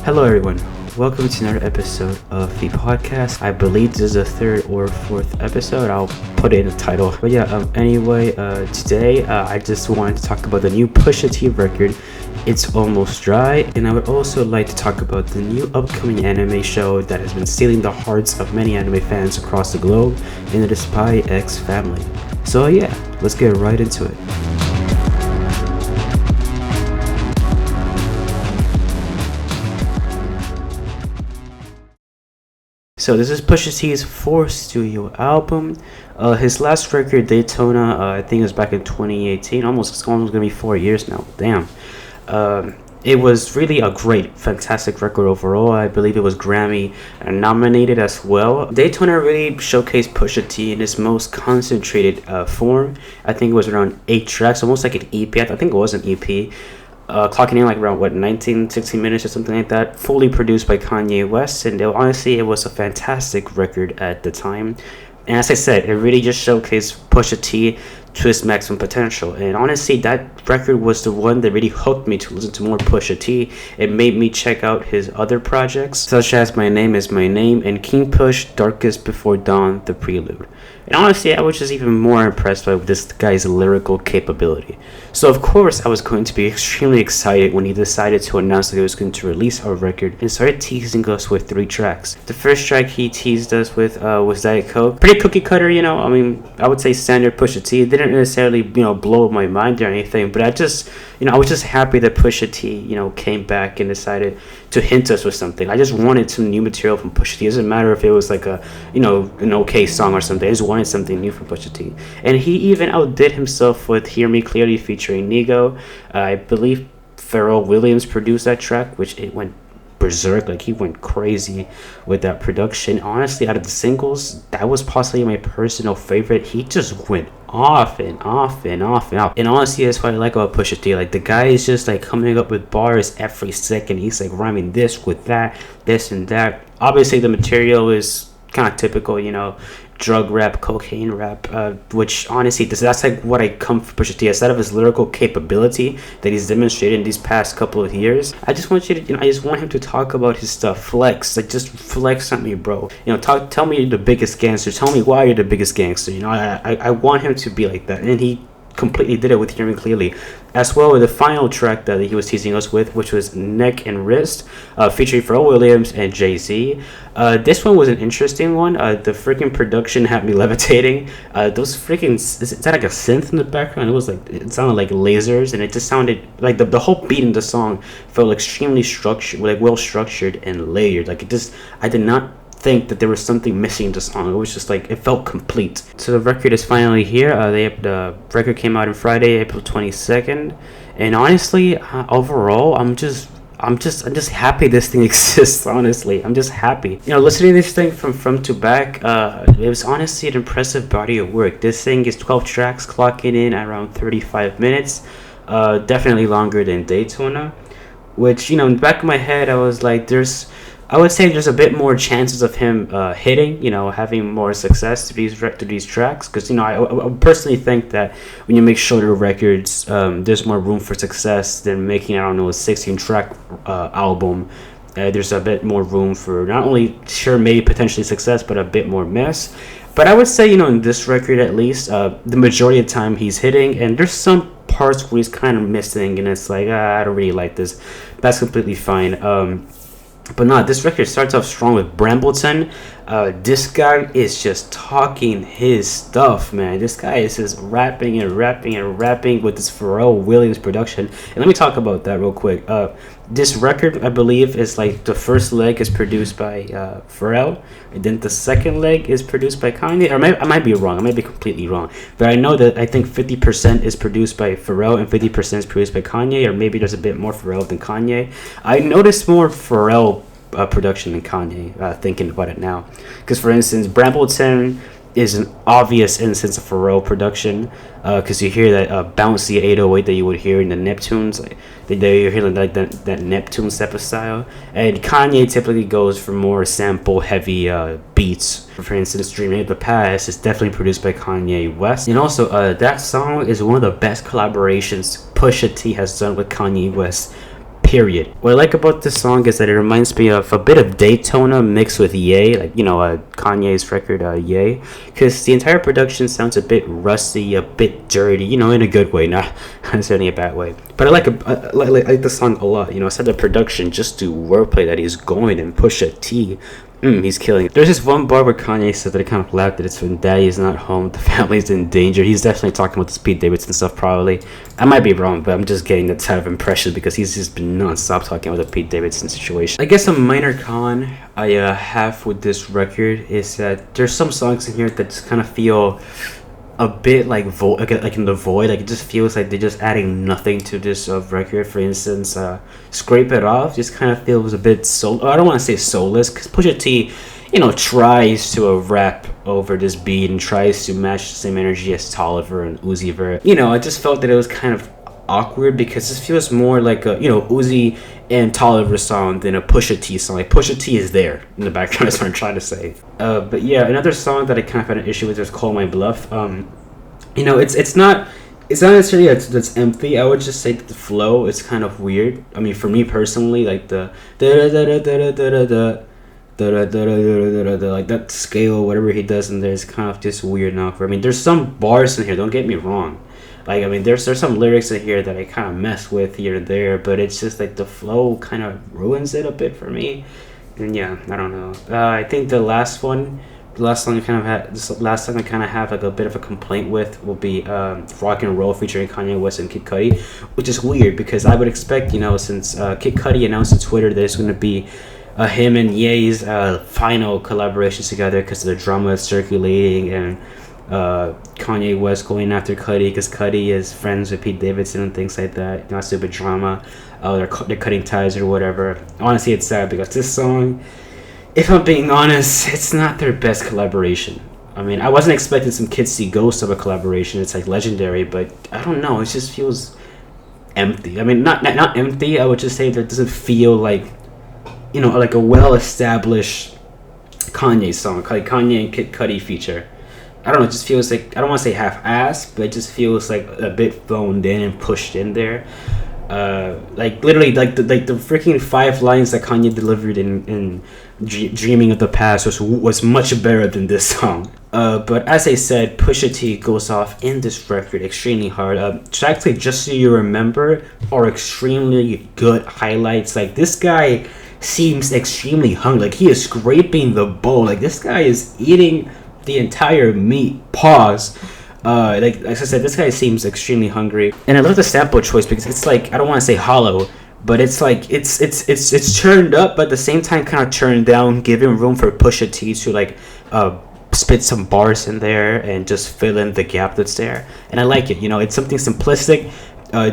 Hello, everyone. Welcome to another episode of the podcast. I believe this is the third or fourth episode. I'll put it in the title. But yeah, anyway, today I just wanted to talk about the new Pusha T record, It's Almost Dry. And I would also like to talk about the new upcoming anime show that has been stealing the hearts of many anime fans across the globe in the Spy X family. So yeah, let's get right into it. So this is Pusha T's fourth studio album. His last record, Daytona, I think it was back in 2018. It's almost gonna be 4 years now. Damn. It was really a great, fantastic record overall. I believe it was Grammy nominated as well. Daytona really showcased Pusha T in his most concentrated form. I think it was around 8 tracks, almost like an EP. I think it was an EP. Clocking in like around 16 minutes or something like that, fully produced by Kanye West, and honestly it was a fantastic record at the time. And as I said, it really just showcased Pusha T to his maximum potential. And honestly, that record was the one that really hooked me to listen to more Pusha T. It made me check out his other projects, such as My Name Is My Name and King Push, Darkest Before Dawn, The Prelude. And honestly, I was just even more impressed by this guy's lyrical capability. So of course, I was going to be extremely excited when he decided to announce that he was going to release our record and started teasing us with 3 tracks. The first track he teased us with was Diet Coke. Pretty cookie cutter, I mean, I would say standard Pusha T. It didn't necessarily, blow my mind or anything, but I was just happy that Pusha T, came back and decided to hint us with something. I just wanted some new material from Pusha T. It doesn't matter if it was like an okay song or something. I just wanted something new from Pusha T. And he even outdid himself with Hear Me Clearly featuring Nigo. I believe Pharrell Williams produced that track, which it went berserk. Like, he went crazy with that production. Honestly, out of the singles, that was possibly my personal favorite. He just went off and off and off and off. And honestly, that's what I like about Pusha T. Like, the guy is just like coming up with bars every second. He's like rhyming this with that, this and that. Obviously, the material is kind of typical, drug rap, cocaine rap, which honestly, that's like what I come for Pusha T. Instead of his lyrical capability that he's demonstrated in these past couple of years, I just want I just want him to talk about his stuff, flex, like just flex on me, bro. Tell me you're the biggest gangster. Tell me why you're the biggest gangster. I want him to be like that, and he completely did it with Hear Me Clearly, as well with the final track that he was teasing us with, which was Neck and Wrist, featuring Pharrell Williams and Jay-Z. This one was an interesting one. The freaking production had me levitating. Those freaking, is that like a synth in the background? It sounded like lasers, and it just sounded like the whole beat in the song felt extremely structured, like well structured and layered. Like, I did not think that there was something missing in the song. It was just like, it felt complete. So the record is finally here. The record came out on Friday, April 22nd, and honestly, overall, I'm just happy this thing exists. Honestly, I'm just happy. Listening to this thing from front to back, it was honestly an impressive body of work. This thing is 12 tracks, clocking in around 35 minutes. Definitely longer than Daytona, which, in the back of my head, I was like, I would say there's a bit more chances of him hitting, having more success to these tracks, because I personally think that when you make shorter records, there's more room for success than making, a 16-track album. There's a bit more room for not only maybe potentially success, but a bit more mess. But I would say, in this record at least, the majority of the time he's hitting, and there's some parts where he's kind of missing, and it's like, I don't really like this. That's completely fine. But no, this record starts off strong with Brambleton. This guy is just talking his stuff, man. This guy is just rapping and rapping and rapping with this Pharrell Williams production. And let me talk about that real quick. This record, I believe, is like the first leg is produced by Pharrell, and then the second leg is produced by Kanye. Or I might be wrong. I might be completely wrong. But I know that I think 50% is produced by Pharrell and 50% is produced by Kanye, or maybe there's a bit more Pharrell than Kanye. I noticed more Pharrell production than Kanye, thinking about it now. Because, for instance, Brambleton is an obvious instance of Pharrell production, because you hear that bouncy 808 that you would hear in the Neptunes, you hear like that Neptunes type of style. And Kanye typically goes for more sample heavy beats. For instance, Dreaming of the Past is definitely produced by Kanye West, and also that song is one of the best collaborations Pusha T has done with Kanye West, period. What I like about this song is that it reminds me of a bit of Daytona mixed with Ye, like, Kanye's record, Ye, because the entire production sounds a bit rusty, a bit dirty, in a good way, not necessarily a bad way. But I like the song a lot. Aside the production, just the wordplay that he's going, and Pusha T, he's killing it. There's this one bar where Kanye said that I kind of laughed that it's when daddy's not home, the family's in danger. He's definitely talking about this Pete Davidson stuff, probably. I might be wrong, but I'm just getting that type of impression because he's just been non-stop talking about the Pete Davidson situation. I guess a minor con I have with this record is that there's some songs in here that just kind of feel a bit like in the void. Like, it just feels like they're just adding nothing to this record. For instance, Scrape It Off just kind of feels a bit I don't want to say soulless, because Pusha T tries to rap over this beat and tries to match the same energy as Tolliver and Uzi Vert. I just felt that it was kind of awkward because this feels more like a Uzi and Tolliver song than a Pusha T song. Like, Pusha T is there in the background, is what I'm trying to say. But yeah, another song that I kind of had an issue with is Call My Bluff. It's not necessarily that's empty. I would just say that the flow is kind of weird. I mean, for me personally, like the like that scale, whatever he does in there, is kind of just weird enough. I mean, there's some bars in here, don't get me wrong. Like, I mean, there's some lyrics in here that I kind of mess with here and there, but it's just like the flow kind of ruins it a bit for me. And yeah, I don't know. I think the last song I kind of have like a bit of a complaint with will be Rock and Roll featuring Kanye West and Kid Cudi, which is weird because I would expect, since Kid Cudi announced on Twitter that it's going to be him and Ye's final collaboration together because of the drama circulating, and Kanye West going after Cudi because Cudi is friends with Pete Davidson and things like that. Not stupid drama. They're cutting ties or whatever. Honestly, it's sad because this song, if I'm being honest, it's not their best collaboration. I mean, I wasn't expecting some Kids See Ghosts of a collaboration. It's like legendary, but I don't know. It just feels empty. I mean, not empty. I would just say that it doesn't feel like, like a well-established Kanye song, like Kanye and Kid Cudi feature. I don't know, it just feels like, I don't want to say half-assed, but it just feels like a bit phoned in and pushed in there. Like, literally, like the freaking 5 lines that Kanye delivered in Dreaming of the Past was much better than this song. But as I said, Pusha T goes off in this record extremely hard. Tracks like Just So You Remember are extremely good highlights. Like, this guy seems extremely hungry. Like, he is scraping the bowl. Like, this guy is eating the entire meat. Pause. Like I said, this guy seems extremely hungry, and I love the sample choice because it's like, I don't want to say hollow, but it's like it's turned up, but at the same time kind of turned down, giving room for Pusha T to like spit some bars in there and just fill in the gap that's there. And I like it. It's something simplistic.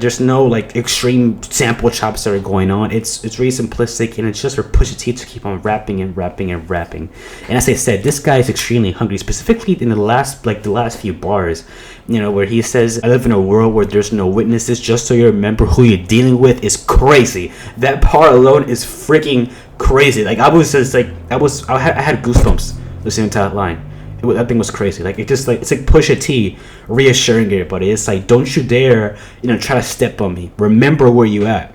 There's no like extreme sample chops that are going on. It's really simplistic, and it's just for Pusha T to keep on rapping and rapping and rapping. And as I said, this guy is extremely hungry, specifically in the last few bars, where he says, "I live in a world where there's no witnesses. Just so you remember who you're dealing with," is crazy. That part alone is freaking crazy. Like, I had goosebumps listening to that line. That thing was crazy. Like, it's like Pusha T reassuring everybody. It's like, don't you dare, try to step on me. Remember where you at.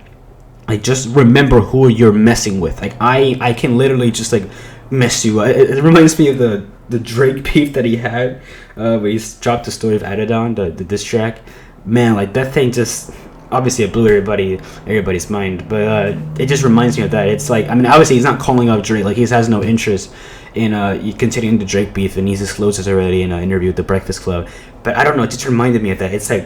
Like, just remember who you're messing with. Like, I can literally just like mess you up. It reminds me of the Drake beef that he had, where he dropped the story of Adidon, the diss track. Man, like, that thing just, obviously it blew everybody's mind, but it just reminds me of that. It's like, I mean, obviously he's not calling out Drake. Like, he has no interest in continuing the Drake beef, and he's disclosed this already in an interview with The Breakfast Club. But I don't know, it just reminded me of that. It's like,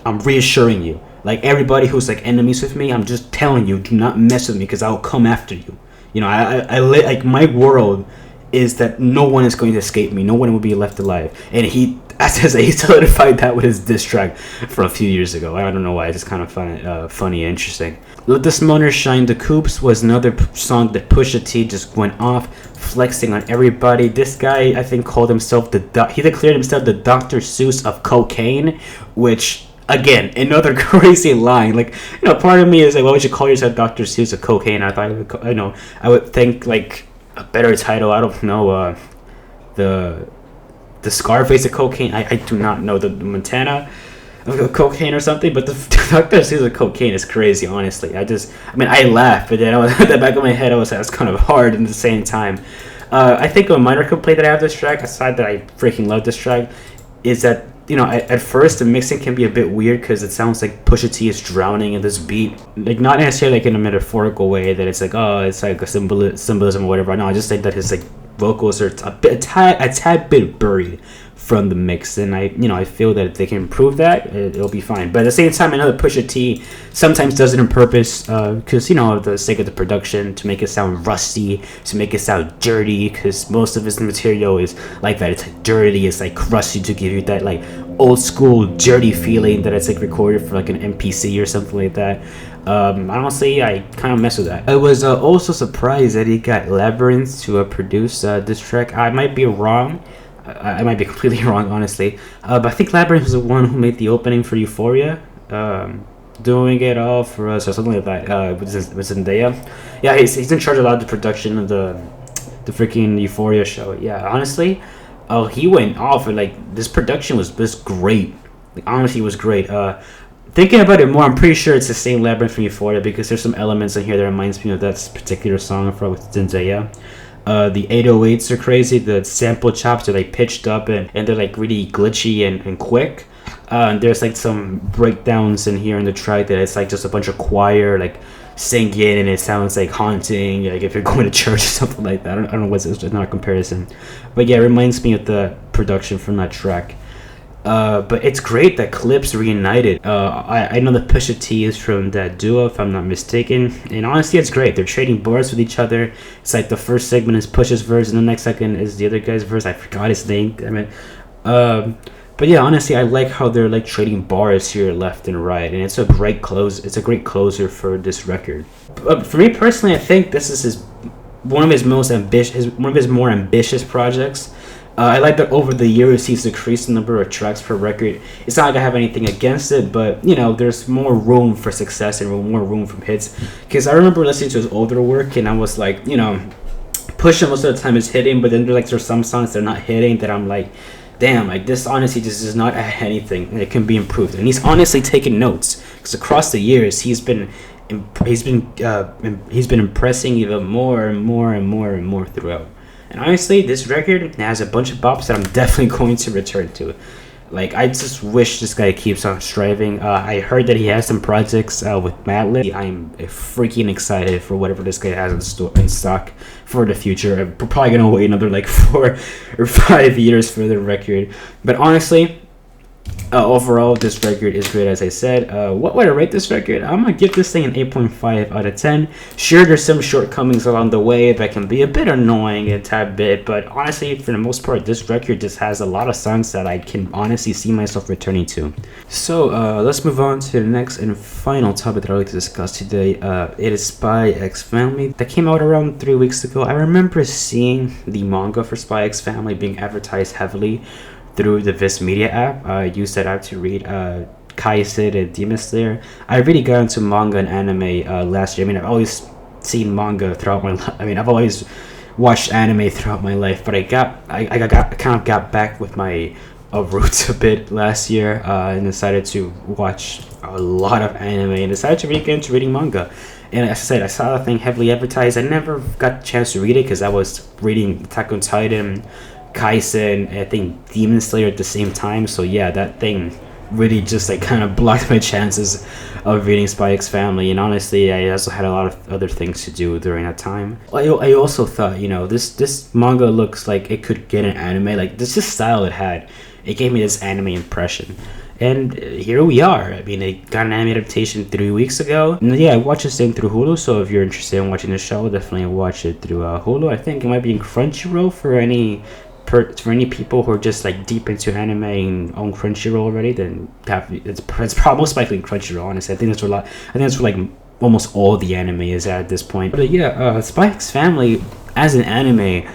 I'm reassuring you. Like, everybody who's like enemies with me, I'm just telling you, do not mess with me because I'll come after you. Like, my world is that no one is going to escape me. No one will be left alive. And he solidified that with his diss track from a few years ago. I don't know why. It's just kind of funny and interesting. Let the Smoners Shine the Coops was another song that Pusha T just went off, flexing on everybody. This guy, I think, called himself he declared himself the Dr. Seuss of cocaine, which, again, another crazy line. Like, part of me is like, why would you call yourself Dr. Seuss of cocaine? I thought, I would think like a better title. I don't know. The Scarface of cocaine. I do not know. The Montana. cocaine or something. But the fact that she's a cocaine is crazy. Honestly, I laughed, but then at the back of my head, that's kind of hard at the same time. I think a minor complaint that I have with this track, aside that I freaking love this track, is that at first the mixing can be a bit weird because it sounds like Pusha T is drowning in this beat, like not necessarily like in a metaphorical way that it's like, oh, it's like a symbolism or whatever. No, I just think that his like vocals are a tad bit buried from the mix, and I feel that if they can improve that, it'll be fine. But at the same time, I know that Pusha T sometimes does it on purpose, because of the sake of the production, to make it sound rusty, to make it sound dirty, because most of his material is like that. It's like dirty, it's like rusty, to give you that like old school dirty feeling that it's like recorded for like an MPC or something like that. Honestly, I kind of mess with that. I was also surprised that he got Labyrinth to produce this track. I might be wrong. I might be completely wrong, honestly. But I think Labyrinth was the one who made the opening for Euphoria. Doing it all for us or something like that. With Zendaya. Yeah, he's in charge of a lot of the production of the freaking Euphoria show. Yeah, honestly, he went off, and like this production was great. Like honestly, it was great. Thinking about it more, I'm pretty sure it's the same Labyrinth from Euphoria, because there's some elements in here that reminds me of that particular song from Zendaya. The 808s are crazy. The sample chops are like pitched up and they're like really glitchy and quick. There's like some breakdowns in here in the track that it's like just a bunch of choir like singing, and it sounds like haunting, like if you're going to church or something like that. I don't know what's it's not a comparison, but yeah, it reminds me of the production from that track. But it's great that Clips reunited. I know that Pusha T is from that duo, if I'm not mistaken. And honestly, it's great. They're trading bars with each other. It's like the first segment is Pusha's verse, and the next second is the other guy's verse. I forgot his name. But yeah, honestly, I like how they're like trading bars here, left and right, and it's a great close. It's a great closer for this record. For me personally, I think this is one of his more ambitious projects. I like that over the years he's decreased the number of tracks per record. It's not like I have anything against it, but there's more room for success and more room for hits. Because I remember listening to his older work, and I was like, Pusha most of the time is hitting, but then there's some songs that are not hitting that I'm like, damn, like this honestly just does not add anything, and it can be improved. And he's honestly taking notes, because across the years he's been impressing even more and more and more and more throughout. And honestly, this record has a bunch of bops that I'm definitely going to return to. Like, I just wish this guy keeps on striving. I heard that he has some projects with Madlib. I'm freaking excited for whatever this guy has in stock for the future. I'm probably going to wait another like 4 or 5 years for the record. But honestly, overall, this record is great, as I said. What would I rate this record? I'm going to give this thing an 8.5 out of 10. Sure, there's some shortcomings along the way that can be a bit annoying a tad bit, but honestly, for the most part, this record just has a lot of songs that I can honestly see myself returning to. So, let's move on to the next and final topic that I'd like to discuss today. It is Spy X Family. That came out around 3 weeks ago. I remember seeing the manga for Spy X Family being advertised heavily through the Viz Media app. I used that app to read Kaisid and Demon Slayer. I really got into manga and anime last year. I've always seen manga throughout my life. I've always watched anime throughout my life, but I kind of got back with my roots a bit last year and decided to watch a lot of anime and decided to really get into reading manga. And as I said, I saw the thing heavily advertised. I never got the chance to read it because I was reading Attack on Titan, Kaisen, and I think Demon Slayer at the same time. So yeah, that thing really just like kind of blocked my chances of reading Spy X Family. And honestly, I also had a lot of other things to do during that time. I also thought, this manga looks like it could get an anime. Like this style it had, it gave me this anime impression. And here we are. It got an anime adaptation 3 weeks ago. And yeah, I watched this thing through Hulu, so if you're interested in watching the show, definitely watch it through Hulu. I think it might be in Crunchyroll for any people who are just like deep into anime and own Crunchyroll already. Then it's probably most likely in Crunchyroll. Honestly, I think that's where like almost all the anime is at this point. But yeah, Spy X Family as an anime,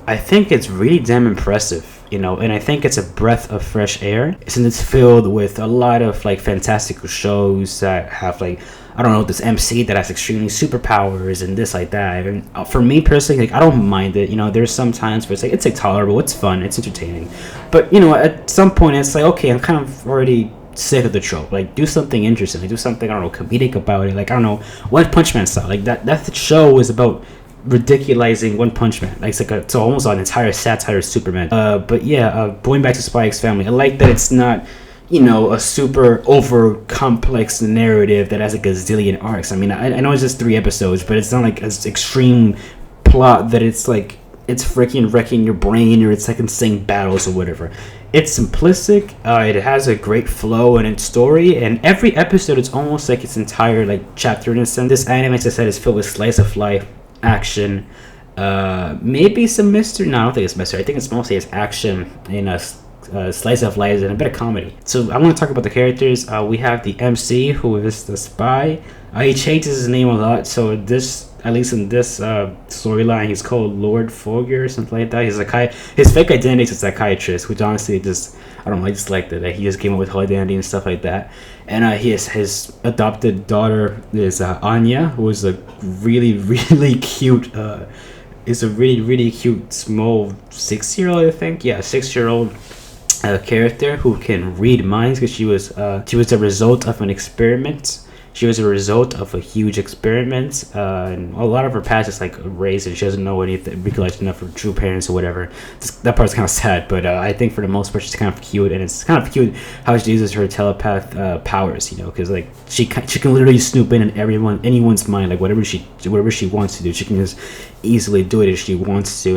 I think it's really damn impressive. And I think it's a breath of fresh air since it's filled with a lot of like fantastical shows that have like, I don't know, this MC that has extremely superpowers and this like that. And for me personally, like I don't mind it. There's some times where it's like tolerable, it's fun, it's entertaining. But at some point it's like, okay, I'm kind of already sick of the trope. Like, do something interesting. Like, do something, I don't know, comedic about it. Like, I don't know, One Punch Man style. Like, that show is about ridiculizing One Punch Man. Like, it's almost an entire satire of Superman. But yeah, going back to Spy X Family, I like that it's not, you know, a super over complex narrative that has like a zillion arcs. I mean, I know it's just 3 episodes, but it's not like an extreme plot that it's like it's freaking wrecking your brain or it's like insane battles or whatever. It's simplistic. It has a great flow in its story, and every episode it's almost like its entire like chapter in a sense. This anime, as I said, is filled with slice of life action. Maybe some mystery. No, I don't think it's mystery. I think it's mostly action in a slice of life and a bit of comedy. So I want to talk about the characters. We have the MC, who is the spy. He changes his name a lot, so this, at least in this storyline, he's called Lord Fogger or something like that. His fake identity is a psychiatrist, which honestly just, I don't know, I just liked it. He just came up with whole identity and stuff like that. And his adopted daughter is Anya, who is a really, really cute, is a really, really cute small 6-year-old, I think. Yeah, 6-year-old character who can read minds, because she was a result of an experiment. She was a result of a huge experiment, and a lot of her past is like raised, and she doesn't know anything, recollection of her true parents or whatever. That part's kind of sad, but I think for the most part she's kind of cute, and it's kind of cute how she uses her telepath powers, you know, because like she can literally snoop in anyone's mind, like whatever she wants to do, she can just easily do it if she wants to.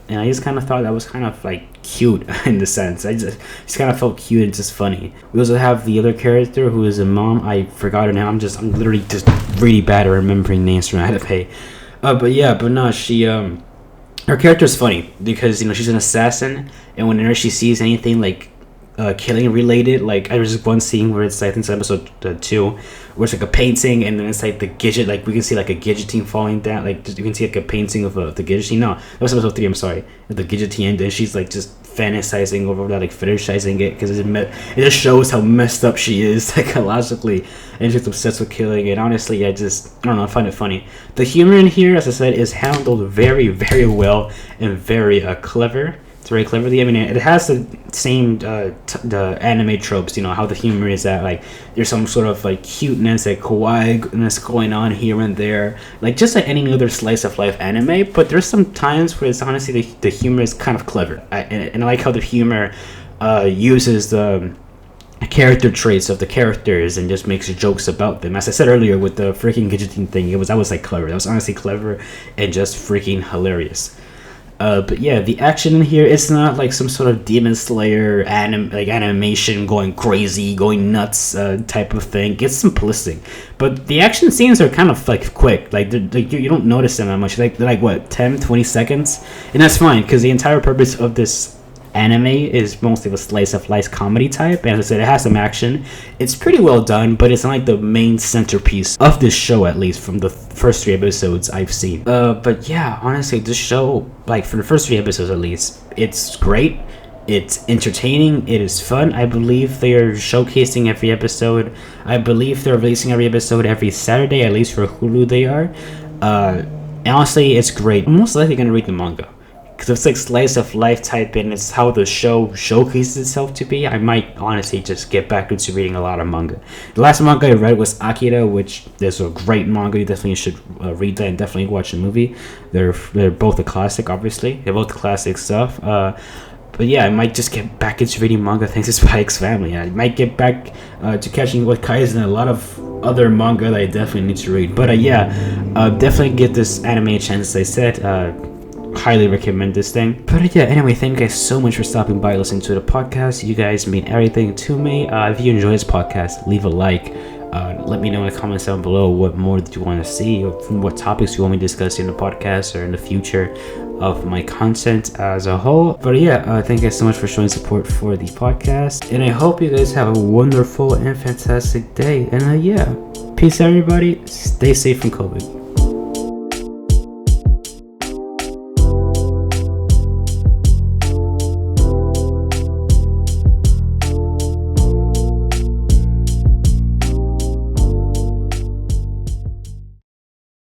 And I just kind of thought that was kind of like cute in the sense. I just kind of felt cute and just funny. We also have the other character who is a mom. I forgot her name. I'm literally just really bad at remembering names from anime. Her character is funny because, you know, she's an assassin, and whenever she sees anything like killing related, like there's one scene where it's, I think it's episode 2, where it's like a painting, and then it's like the Gidget, like we can see like a guillotine falling down, like you can see like a painting of the guillotine. No, that was episode 3, I'm sorry, the guillotine, and she's like just fantasizing over that, like fetishizing it, because it just shows how messed up she is psychologically, and she's obsessed with killing it. Honestly, I don't know, I find it funny. The humor in here, as I said, is handled very, very well and very clever. It's very cleverly. I mean, it has the same the anime tropes, you know, how the humor is that like there's some sort of like cuteness, like kawaii-ness going on here and there, like just like any other slice of life anime. But there's some times where it's honestly the humor is kind of clever, and I like how the humor uses the character traits of the characters and just makes jokes about them. As I said earlier with the freaking guillotine thing, that was like clever. That was honestly clever and just freaking hilarious. But yeah, the action in here, it's not like some sort of Demon Slayer animation going crazy, going nuts type of thing. It's simplistic, but the action scenes are kind of like quick. Like you don't notice them that much. They're like what, 10-20 seconds, and that's fine because the entire purpose of this anime is mostly a slice of life comedy type. And as I said, it has some action. It's pretty well done, but it's not like the main centerpiece of this show, at least from the first 3 episodes I've seen. But yeah, honestly, this show, like for the first 3 episodes at least, it's great. It's entertaining. It is fun. I believe they are showcasing every episode. I believe they're releasing every episode every Saturday, at least for Hulu they are. And honestly, it's great. I'm most likely going to read the manga, because it's like slice of life type, and it's how the show showcases itself to be. I might honestly just get back into reading a lot of manga. The last manga I read was Akira, which is a great manga. You definitely should read that and definitely watch the movie. They're both a classic, obviously. They're both classic stuff. But yeah, I might just get back into reading manga thanks to Spy X Family. I might get back to catching what Kaizen and a lot of other manga that I definitely need to read. But definitely give this anime a chance, as I said. Highly recommend this thing. But yeah, anyway, thank you guys so much for stopping by, listening to the podcast. You guys mean everything to me. If you enjoy this podcast, leave a like. Let me know in the comments down below what more do you want to see, or what topics you want me to discuss in the podcast or in the future of my content as a whole. But yeah, thank you guys so much for showing support for the podcast, and I hope you guys have a wonderful and fantastic day. And peace everybody. Stay safe from COVID.